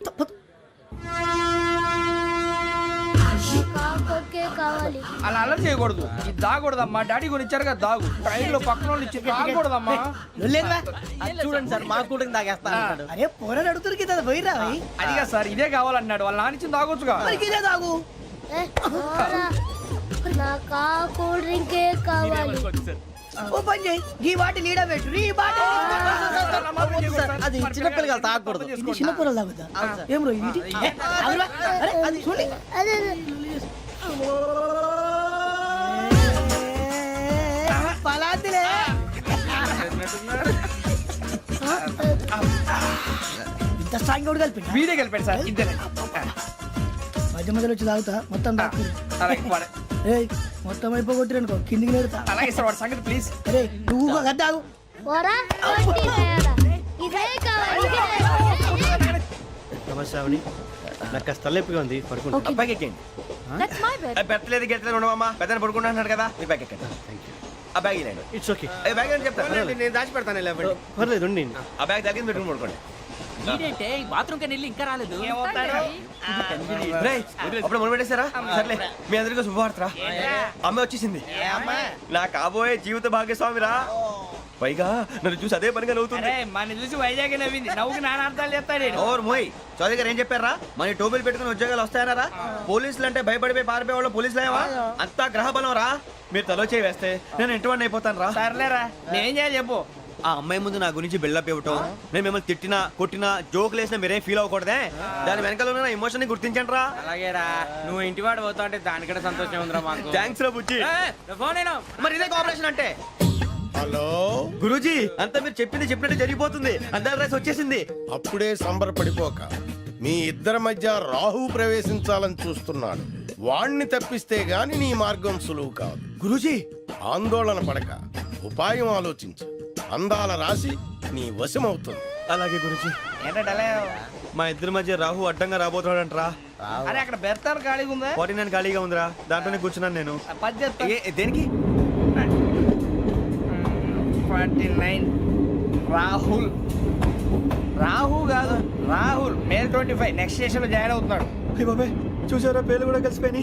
తప్పదు. కావాలి. అలా అలర్ చేయకూడదు, ఇది దాగకూడదమ్మా. డాడీ కూడా ఇచ్చారు కదా దాగు. ట్రైన్ లో పక్కన వాళ్ళు ఇచ్చి దాగకూడదమ్మా. చూడండి సార్, మా కూడా తాగేస్తా. అరే పోరాడు అడుగుతారు కదా, పోయిరా. అదిగా సార్, ఇదే కావాలన్నాడు. వాళ్ళ నానిచ్చింది తాగొచ్చుగా. ఇదే తాగు. నాకు ఆ కూల్ డ్రింకే కావాలి. ఓ పని చేయి, ఈ బాటి లీడ పెట్టు. ఈ బాటి అది చిన్నపిల్లలు తాగకూడదు. చిన్నపూరలు తాగుతా. ఏం రో ఇది? అరే అది చూడండి. అదే పలాతిలే. ఇంత స్ట్రాంగ్ కూడా కలిపి వీడే కలిపాడు సార్. ఇద్దరే మధ్య మధ్యలో వచ్చి తాగుతా, మొత్తం తాగు. మొత్తం అయిపోగొట్టిరనుకో, కిందికి నేడుతా. అలాగే సార్, వాడి సంగతి ప్లీజ్. అరే నువ్వు కదా తాగు. పోరా, కొట్టి తేడా. ఇదే కావాలి, ఇదే. శ్రావణి, నాకు కాస్త తలెప్పిగా ఉంది, పడుకుంటా. Okay. బ్యాగ్ ఎక్కండి. That's my bed. పెట్టలేదు గెట్టలేదు ఉండవమ్మా. పెద్దని పడుకుంటున్నాడు కదా, మీ బ్యాగ్ ఎక్కండి. ఆ బ్యాగ్ ఇలాండి. It's okay. బ్యాగ్ అని చెప్తాను, నేను దాచి పెడతాను. పర్లేదు ఉండి. ఆ బ్యాగ్ తగ్గింది పెట్టుకుని పడుకోండి. బాత్రూమ్ కని వెళ్ళి ఇంకా రాలేదు. రేయ్, అప్పుడు మొదలు పెట్టేశారా? సర్లే, మీ అందరికీ శుభవార్తరా. అమ్మ వచ్చేసింది, నా కాబోయే జీవిత భాగ్యస్వామిరా. పైగా నన్ను చూసి అదే పనిగా నవ్వుతుంది. మన చూసి వైజాగ్ నవ్వింది, నవ్వుకి నాన్న అర్థాలు చెప్తాడు. ఓర్ మోయ్, చౌదరి గారు ఏం చెప్పారా? మన టోబీలు పెట్టుకుని ఉద్యోగాలు వస్తాయనరా? పోలీసులు అంటే భయపడిపోయి పారిపోయే వాళ్ళు పోలీసులు అయ్యావా? అంతా గ్రహ బలం రా. మీరు తలో చేయి వేస్తే నేను ఇంటివాడిని అయిపోతాను రా. సర్లేరా, నేనేం చేయాలి చెప్పు. ఆ అమ్మాయి ముందు నా గురించి బిల్డప్ ఇవ్వటం, నేను మిమ్మల్ని తిట్టినా కొట్టినా జోకులు వేసినా మీరేం ఫీల్ అవ్వకూడదే. దాని వెనకాల ఉన్న ఎమోషన్ ని గుర్తించండి రా. అలాగేరా, నువ్వు ఇంటివాడు పోతా అంటే దానికంటే సంతోషం ఉందిరా మాకు. థ్యాంక్స్ రా బుజ్జి. ఫోన్ అయినా మరి ఇదే కోఆపరేషన్ అంటే. హలో గురూజీ, అంతా మీరు చెప్పింది చెప్పినట్టు జరిగిపోతుంది. అందాల రైస్ వచ్చేసింది. అప్పుడే సంబరపడిపోక, మీ ఇద్దరి మధ్య రాహు ప్రవేశించాలని చూస్తున్నాడు. వాణ్ణి తప్పిస్తే గాని నీ మార్గం సులువు కాదు. గురూజీ, ఆందోళన పడక, ఉపాయం ఆలోచించు. అందాల రాశి నీ వశమవుతుంది. అలాగే గురూజీ. ఏంటంటే మా ఇద్దరి మధ్య రాహు అడ్డంగా రాబోతున్నాడంటరా. అరే అక్కడ బెర్తారు ఖాళీగా ఉందా? 49 ఖాళీగా ఉందిరా, దాంట్లోనే కూర్చున్నాను నేను. దేనికి? 49 రాహుల్. రాహు కాదు, రాహుల్. మే 25 నెక్స్ట్ స్టేషన్ లో జాయిన్ అవుతున్నాడు. బాబాయ్, చూసారా పేర్లు కూడా కలిసిపోయినాయి.